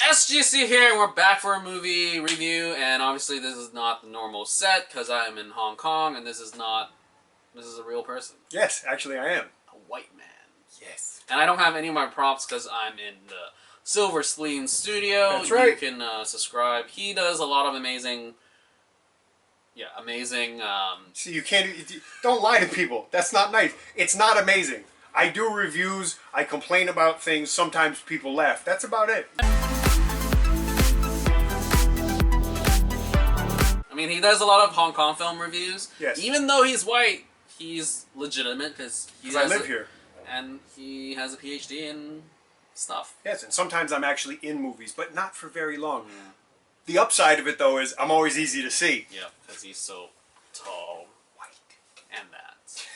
SGC here, and we're back for a movie review, and obviously this is not the normal set, because I am in Hong Kong, and this is a real person. Yes, actually I am. A white man. Yes. And I don't have any of my props, because I'm in the Silver Spleen studio. That's right. You can subscribe. He does a lot of amazing... See, you can't... Don't lie to people. That's not nice. It's not amazing. I do reviews, I complain about things, sometimes people laugh. That's about it. I mean, he does a lot of Hong Kong film reviews. Yes. Even though he's white, he's legitimate because I live here. And he has a PhD in stuff. Yes, and sometimes I'm actually in movies, but not for very long. Yeah. The upside of it, though, is I'm always easy to see. Yeah, because he's so tall, white, and that.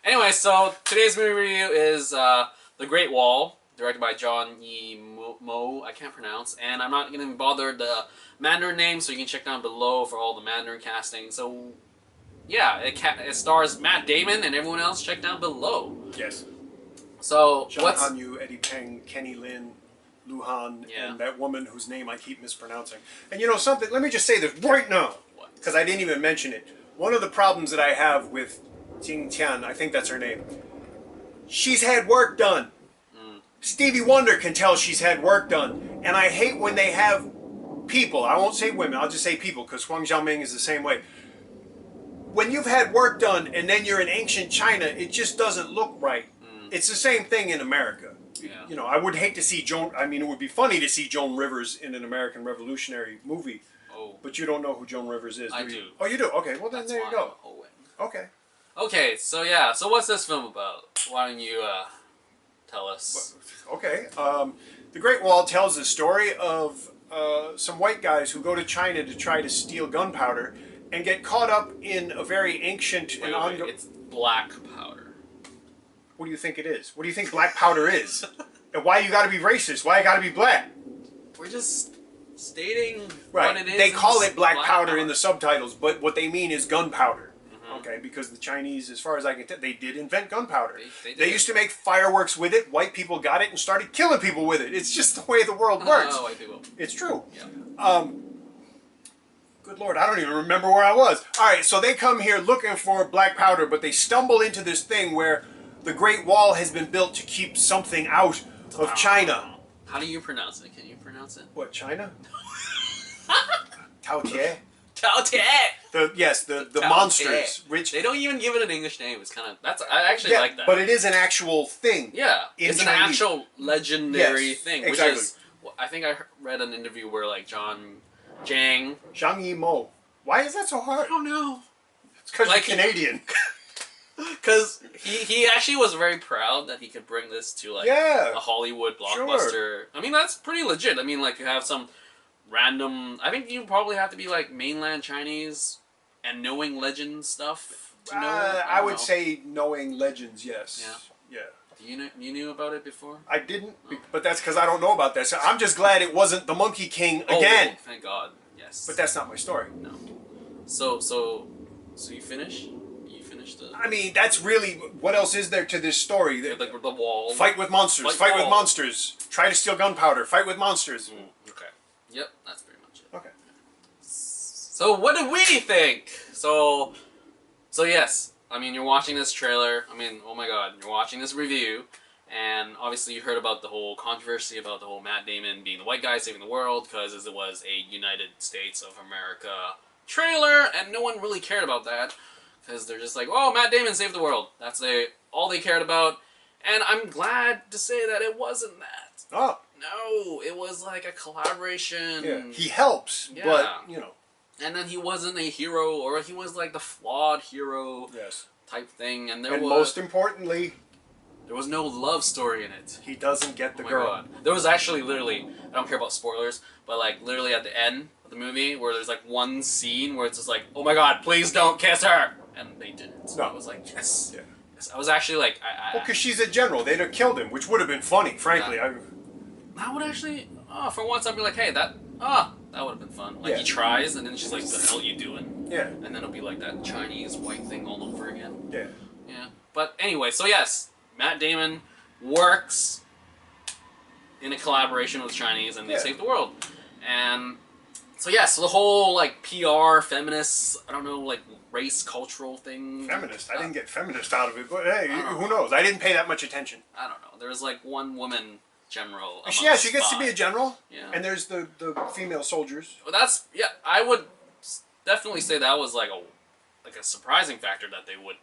Anyway, so today's movie review is The Great Wall, directed by Zhang Yimou, I can't pronounce, and I'm not going to bother the Mandarin name, so you can check down below for all the Mandarin casting. So, yeah, it stars Matt Damon and everyone else. Check down below. Yes. So, Zhang Hanyu, Eddie Peng, Kenny Lin, Lu Han, and that woman whose name I keep mispronouncing. And you know something? Let me just say this right now, because I didn't even mention it. One of the problems that I have with Jing Tian, I think that's her name. She's had work done. Stevie Wonder can tell she's had work done. And I hate when they have people, I won't say women, I'll just say people, because Huang Xiaoming is the same way. When you've had work done and then you're in ancient China, it just doesn't look right. It's the same thing in America. Yeah. You know, I would hate to see Joan, I mean, it would be funny to see Joan Rivers in an American Revolutionary movie. Oh. But you don't know who Joan Rivers is, do you? I do. Oh, you do? Okay, well then there you go. Okay. Okay, so yeah, so what's this film about? Why don't you tell us? Okay, The Great Wall tells the story of some white guys who go to China to try to steal gunpowder and get caught up in a very ancient and ongoing... It's black powder. What do you think it is? What do you think black powder is? And why you gotta be racist? Why you gotta be black? We're just stating what it is. They call it black powder in the subtitles, but what they mean is gunpowder. Okay, because the Chinese, as far as I can tell, they did invent gunpowder. They used to make fireworks with it. White people got it and started killing people with it. It's just the way the world works. Oh, white people. It's true. Yeah. Good Lord, I don't even remember where I was. All right, so they come here looking for black powder, but they stumble into this thing where the Great Wall has been built to keep something out of China. How do you pronounce it? Can you pronounce it? What, China? Tao Tie? Tao Tie! The monsters. Which they don't even give it an English name. It's kind of I actually like that. But it is an actual thing. Yeah, it's Chinese. an actual legendary thing. Exactly. Which is, I think I read an interview where like Zhang Yimou. Why is that so hard? I don't know. It's because you're Canadian. Because he actually was very proud that he could bring this to like a Hollywood blockbuster. Sure. I mean that's pretty legit. I mean like you have some random. I think you probably have to be like mainland Chinese and knowing legend stuff to know. I would say knowing legends, yes. Yeah. You knew about it before? I didn't, but that's because I don't know about that. So I'm just glad it wasn't the Monkey King again. Oh, thank God. Yes. But that's not my story. No. So you finish? You finished the. I mean, that's really what else is there to this story? The wall. Fight with monsters. Fight with monsters. Try to steal gunpowder. Fight with monsters. Okay. Yep, that's pretty much it. Okay. So what did we think? So yes, I mean you're watching this trailer. I mean, oh my God, you're watching this review, and obviously you heard about the whole controversy about the whole Matt Damon being the white guy saving the world because it was a United States of America trailer, and no one really cared about that because they're just like, oh, Matt Damon saved the world. That's all they cared about, and I'm glad to say that it wasn't that. Oh. No, it was like a collaboration. Yeah, he helps, but, you know. And then he wasn't a hero, or he was like the flawed hero type thing. And most importantly, there was no love story in it. He doesn't get the girl. God. There was actually literally, I don't care about spoilers, but like literally at the end of the movie where there's like one scene where it's just like, oh my God, please don't kiss her. And they didn't. So I was like, yes. Yeah. Yes. I was actually like, well, because she's a general. They'd have killed him, which would have been funny, frankly. That would actually, for once I'd be like, hey, that would have been fun. Like, he tries, and then she's like, the hell you doing? Yeah. And then it'll be like that Chinese white thing all over again. Yeah. Yeah. But anyway, so yes, Matt Damon works in a collaboration with Chinese, and they saved the world. And so yeah, so the whole like PR, feminist, I don't know, like race, cultural thing. Feminist? I didn't get feminist out of it, but hey, who knows? I didn't pay that much attention. I don't know. There's like one woman general. Yeah, she gets to be a general. Yeah. And there's the female soldiers. Well, that's I would definitely say that was like a surprising factor that they would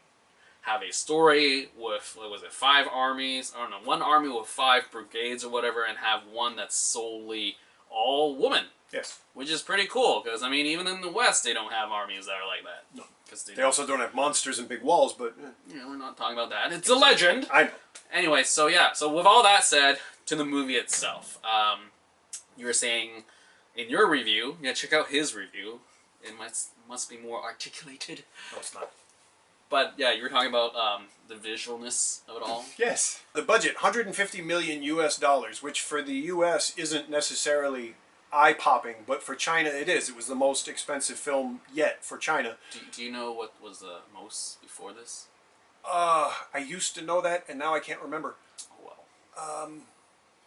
have a story with, what was it, 5 armies? I don't know, 1 army with 5 brigades or whatever, and have one that's solely all women. Yes. Which is pretty cool, because, I mean, even in the West, they don't have armies that are like that. No. Because they also don't have monsters and big walls, but... Yeah, we're not talking about that. It's a legend! I know. Anyway, so yeah, so with all that said, to the movie itself. You were saying, in your review, check out his review. It must be more articulated. No, it's not. But yeah, you were talking about the visualness of it all. Yes. The budget, $150 million US, which for the US isn't necessarily eye-popping, but for China it is. It was the most expensive film yet for China. Do you know what was the most before this? I used to know that, and now I can't remember. Oh well.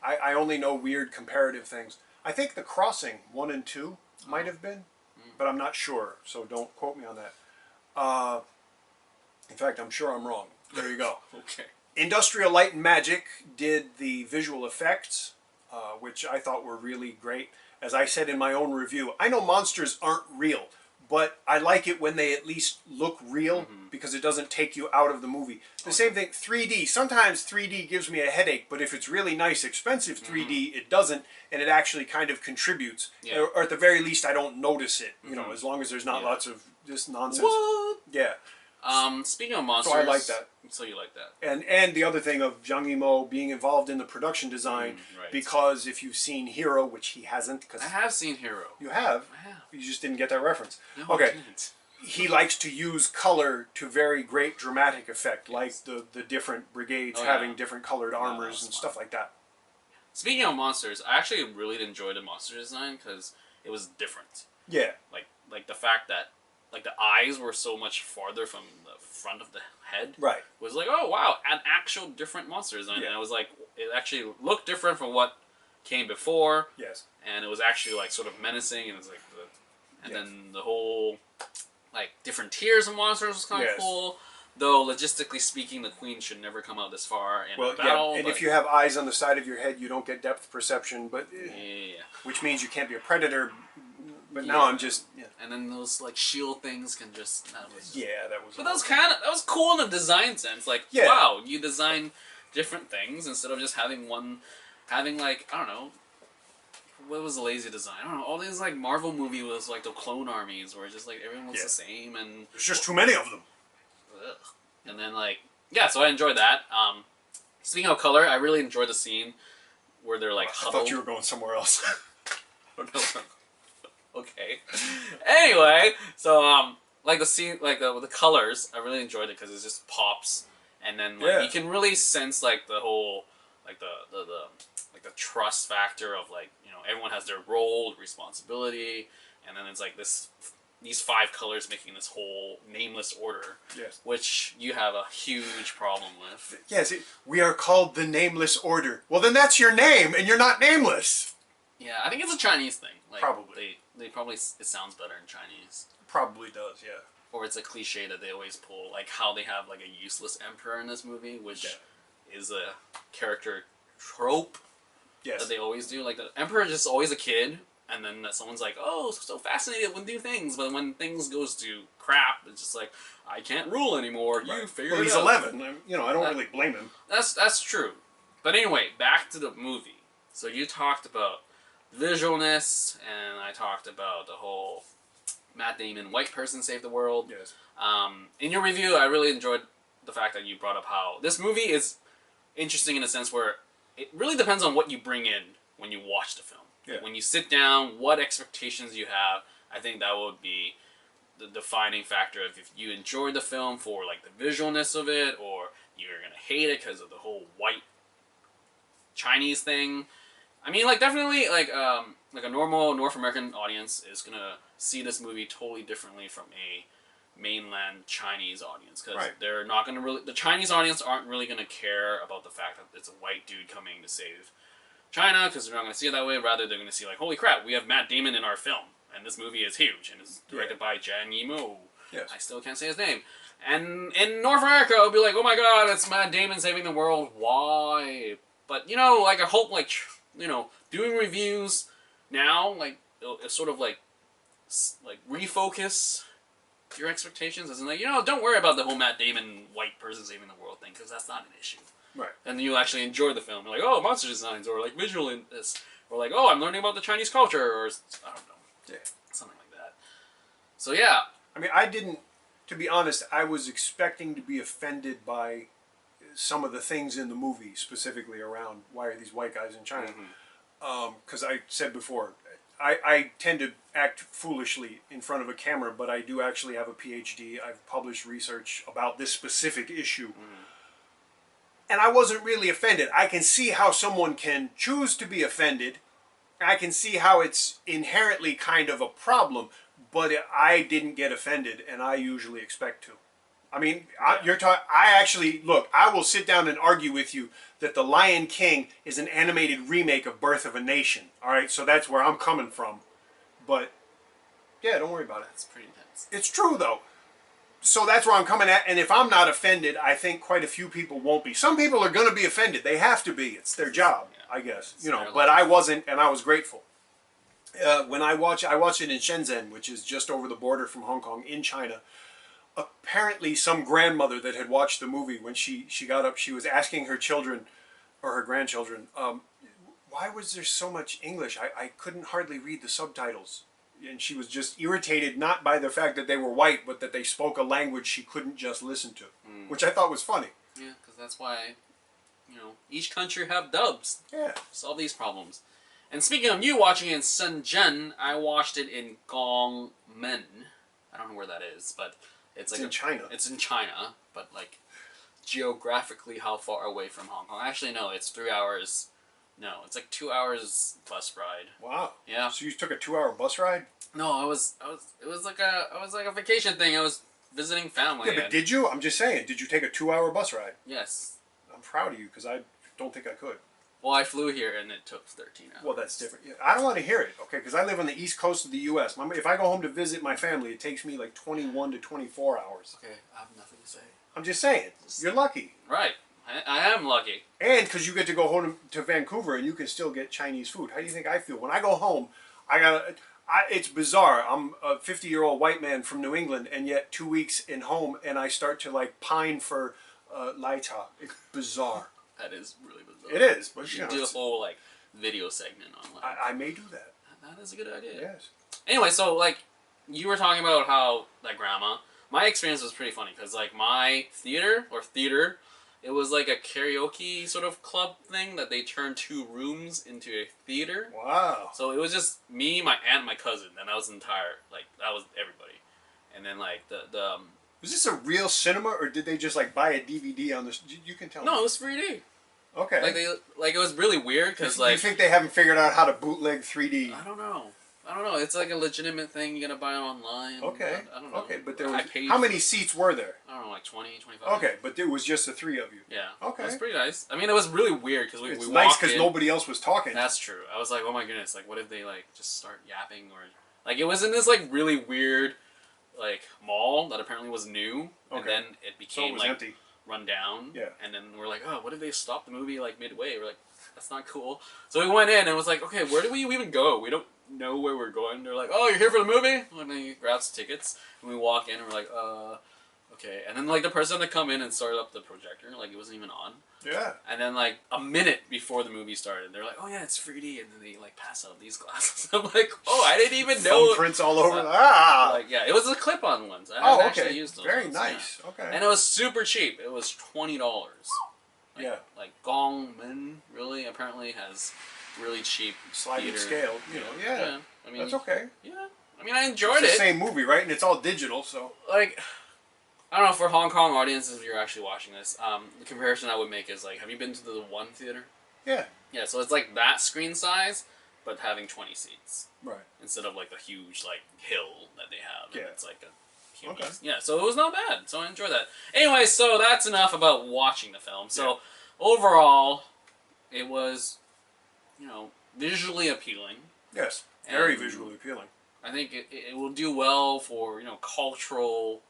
I only know weird comparative things. I think The Crossing 1 and 2 might have been, but I'm not sure, so don't quote me on that. In fact, I'm sure I'm wrong. There you go. Okay. Industrial Light and Magic did the visual effects, which I thought were really great. As I said in my own review, I know monsters aren't real, but I like it when they at least look real because it doesn't take you out of the movie. The same thing, 3D. Sometimes 3D gives me a headache, but if it's really nice, expensive 3D, it doesn't, and it actually kind of contributes. Yeah. Or at the very least, I don't notice it, you know, as long as there's not lots of this nonsense. What? Yeah. Speaking of monsters... So I like that. So you like that. And the other thing of Zhang Yimou being involved in the production design, right. because if you've seen Hero, which he hasn't, because I have seen Hero. You have? I have. You just didn't get that reference. No, okay. I didn't. He likes to use color to very great dramatic effect, like the different brigades having different colored armors and stuff like that. Speaking of monsters, I actually really enjoyed the monster design because it was different. Yeah. Like the fact that like the eyes were so much farther from the front of the head. Right. Was like, oh wow, an actual different monster design. And it was like, it actually looked different from what came before. Yes. And it was actually like sort of menacing, and it's like, then the whole like different tiers of monsters was kind of cool. Though logistically speaking, the queen should never come out this far in a battle. And if you have eyes on the side of your head, you don't get depth perception. But which means you can't be a predator. But now I'm just and then those like shield things can just that was But that was cool in the design sense. Like wow, you design different things instead of just having like I don't know. What was the lazy design? I don't know. All these like Marvel movie was like the clone armies where just like everyone was the same and there's just too many of them. Ugh. And then like so I enjoyed that. Speaking of color, I really enjoyed the scene where they're like huddled. I thought you were going somewhere else. Okay. Anyway, so like the scene, like the colors, I really enjoyed it because it just pops, and then like, you can really sense like the whole like the like the trust factor of like everyone has their role, responsibility, and then it's like these 5 colors making this whole nameless order. Yes. Which you have a huge problem with. Yes, we are called the Nameless Order. Well, then that's your name, and you're not nameless. Yeah, I think it's a Chinese thing. Like, probably. They probably, it sounds better in Chinese. Probably does, yeah. Or it's a cliche that they always pull, like how they have like a useless emperor in this movie, which is a character trope that they always do. Like the emperor is just always a kid, and then someone's like, oh, so fascinated with new things, but when things goes to crap, it's just like, I can't rule anymore. You figure it out. He's 11. I don't really blame him. That's true. But anyway, back to the movie. So you talked about visualness, and I talked about the whole Matt Damon white person saved the world. Yes. In your review, I really enjoyed the fact that you brought up how this movie is interesting in a sense where it really depends on what you bring in when you watch the film. Yeah. Like when you sit down, what expectations you have. I think that would be the defining factor of if you enjoyed the film for like the visualness of it, or you're gonna hate it because of the whole white Chinese thing. I mean, like definitely, like a normal North American audience is gonna see this movie totally differently from a mainland Chinese audience because they're not gonna really. The Chinese audience aren't really gonna care about the fact that it's a white dude coming to save China because they're not going to see it that way. Rather, they're going to see like, holy crap, we have Matt Damon in our film, and this movie is huge, and it's directed by Zhang Yimou. Yes. I still can't say his name. And in North America, it'll be like, oh my god, it's Matt Damon saving the world. Why? But, you know, like, I hope, like, you know, doing reviews now, like, it'll sort of, like refocus your expectations. As in, like, you know, don't worry about the whole Matt Damon white person saving the world thing, because that's not an issue. Right. And then you'll actually enjoy the film. You're like, oh, monster designs, or, like, visual in this. Or, like, oh, I'm learning about the Chinese culture, or, I don't know. Yeah. Something like that. So, yeah. I mean, I didn't, to be honest, I was expecting to be offended by some of the things in the movie, specifically around why are these white guys in China. Because I said before, I tend to act foolishly in front of a camera, but I do actually have a PhD. I've published research about this specific issue. And I wasn't really offended. I can see how someone can choose to be offended. I can see how it's inherently kind of a problem, but I didn't get offended, and I usually expect to. I mean, Yeah. I actually, look, I will sit down and argue with you that The Lion King is an animated remake of Birth of a Nation. All right, so that's where I'm coming from. But, yeah, don't worry about it. It's pretty intense. It's true, though. So that's where I'm coming at, and if I'm not offended, I think quite a few people won't be. Some people are going to be offended. They have to be. It's their job, I guess. You know, but I wasn't, and I was grateful. When I watched it in Shenzhen, which is just over the border from Hong Kong, in China. Apparently, some grandmother that had watched the movie, when she got up, she was asking her children, or her grandchildren, why was there so much English? I couldn't hardly read the subtitles. And she was just irritated, not by the fact that they were white, but that they spoke a language she couldn't just listen to, which I thought was funny. Yeah, because that's why, you know, each country have dubs. Yeah. Solve these problems. And speaking of you watching it in Shenzhen, I watched it in Gongmen. I don't know where that is, but it's like in China. It's in China, but like geographically, how far away from Hong Kong? Actually, no, it's 3 hours. No, it's like 2 hours bus ride. Wow. Yeah. So you took a 2-hour bus ride? No, it was like a vacation thing. I was visiting family. Yeah, but did you? I'm just saying, did you take a 2-hour bus ride? Yes. I'm proud of you, because I don't think I could. Well, I flew here and it took 13 hours. Well, that's different. Yeah, I don't want to hear it, okay? Because I live on the east coast of the U.S. If I go home to visit my family, it takes me like 21 to 24 hours. Okay, I have nothing to say. I'm just saying. You're lucky. Right. I am lucky. And because you get to go home to Vancouver and you can still get Chinese food. How do you think I feel? When I go home, it's bizarre. I'm a 50-year-old white man from New England, and yet 2 weeks in home, and I start to like pine for lai cha. It's bizarre. That is really bizarre. It is, but you should do a whole like video segment on like. I may do that. That is a good idea. Yes. Anyway, so like, you were talking about how that grandma. My experience was pretty funny because like my theater, it was like a karaoke sort of club thing that they turned 2 rooms into a theater. Wow. So it was just me, my aunt, and my cousin, and that was that was everybody. And then like the Was this a real cinema, or did they just like buy a DVD on this? You can tell me. No, it was 3D. Okay. Like it was really weird because like. You think they haven't figured out how to bootleg 3D? I don't know. It's like a legitimate thing. You gotta buy it online. Okay. I don't know. Okay, but there was. How many seats were there? I don't know, like 20, 25. Okay, but there was just the 3 of you. Yeah. Okay. It was pretty nice. I mean, it was really weird because we It's walked nice because in. nobody else was talking. That's true. I was like, oh my goodness, like what if they like just start yapping or like it was in this like really weird like mall that apparently was new and then it became like empty. run down. Yeah. And then we're like, oh, what if they stop the movie like midway? We're like, that's not cool. So we went in and was like, okay, where do we even go? We don't know where we're going. They're like, oh, you're here for the movie? And then he grabs tickets and we walk in and we're like, okay. And then like the person that come in and started up the projector, like it wasn't even on. Yeah. And then like a minute before the movie started, they're like, oh yeah, it's 3D, and then they like pass out these glasses. I'm like, oh, I didn't even know. Thumbprints all over. Like yeah, it was the clip-on ones. I haven't actually used those. Very ones, nice. yeah. Okay. And it was super cheap. It was $20. Like, yeah. Like Gongmen really apparently has really cheap sliding theater. scale. You know. Yeah. I mean, that's okay. Yeah. I mean, I enjoyed it's it. the same movie, right? And it's all digital, so. Like, I don't know, for Hong Kong audiences, if you're actually watching this, the comparison I would make is, like, have you been to the One Theater? Yeah. Yeah, so it's like that screen size, but having 20 seats. Right. Instead of, like, the huge, like, hill that they have. Yeah. And it's like a huge... Okay. Yeah, so it was not bad. So I enjoyed that. Anyway, so that's enough about watching the film. So, overall, it was visually appealing. Yes, very visually appealing. I think it will do well for, cultural,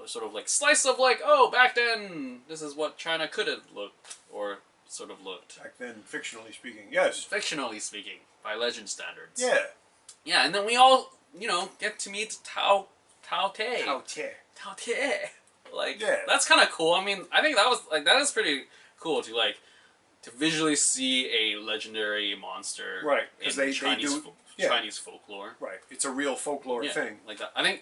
sort of like slice of like, oh, back then, this is what China could have looked, or sort of looked. Back then, fictionally speaking, yes. Fictionally speaking, by legend standards. Yeah. Yeah, and then we all, get to meet Tao Te. Tao Te. Tao Te. Like, yeah. That's kind of cool. I mean, I think that is pretty cool to visually see a legendary monster. Right, because they Chinese do Chinese folklore. Right, it's a real folklore thing. Like that. I think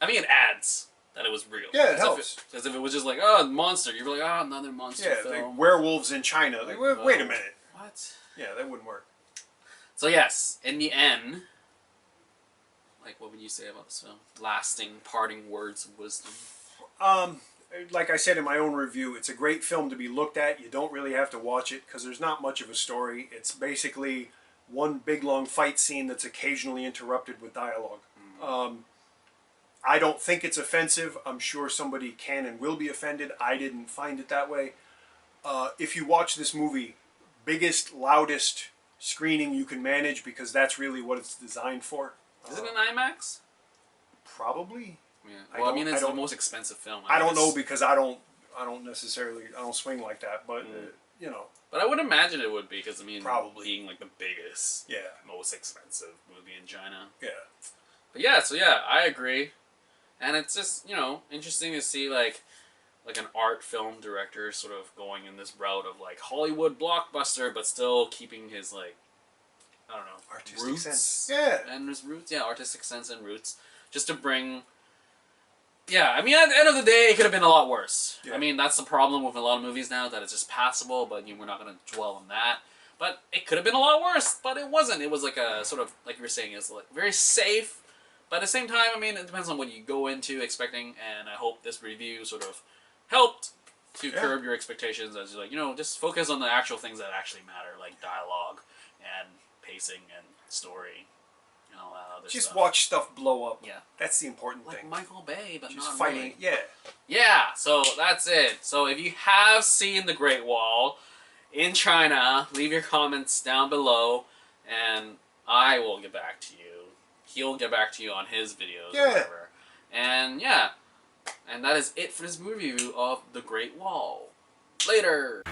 it adds that it was real. Yeah, it helps. Because if it was just like, oh, monster, you'd be like, oh, another monster film. Like werewolves in China. Like, wait a minute. What? Yeah, that wouldn't work. So yes, in the end, like, what would you say about this film? Lasting parting words of wisdom. Like I said in my own review, it's a great film to be looked at. You don't really have to watch it because there's not much of a story. It's basically one big long fight scene that's occasionally interrupted with dialogue. I don't think it's offensive. I'm sure somebody can and will be offended. I didn't find it that way. If you watch this movie, biggest, loudest screening you can manage because that's really what it's designed for. Is it an IMAX? Probably. Yeah. Well, it's the most expensive film. I don't know because I don't swing like that, but But I would imagine it would be because probably being like the biggest, most expensive movie in China. Yeah. But I agree, and it's just interesting to see like an art film director sort of going in this route of like Hollywood blockbuster, but still keeping his like artistic roots sense. And his roots, artistic sense and roots, just to bring. Yeah, at the end of the day, it could have been a lot worse. Yeah. That's the problem with a lot of movies now, that it's just passable, but we're not going to dwell on that. But it could have been a lot worse, but it wasn't. It was like a sort of, like you were saying, it's like very safe, but at the same time, it depends on what you go into expecting, and I hope this review sort of helped to curb your expectations as you're like, just focus on the actual things that actually matter, like dialogue and pacing and story. All that other just stuff. Watch stuff blow up. Yeah. That's the important thing. Like Michael Bay, but just not fighting. really. Yeah. Yeah, so that's it. So if you have seen The Great Wall in China, leave your comments down below, and I will get back to you. He'll get back to you on his videos or whatever. And and that is it for this movie review of The Great Wall. Later!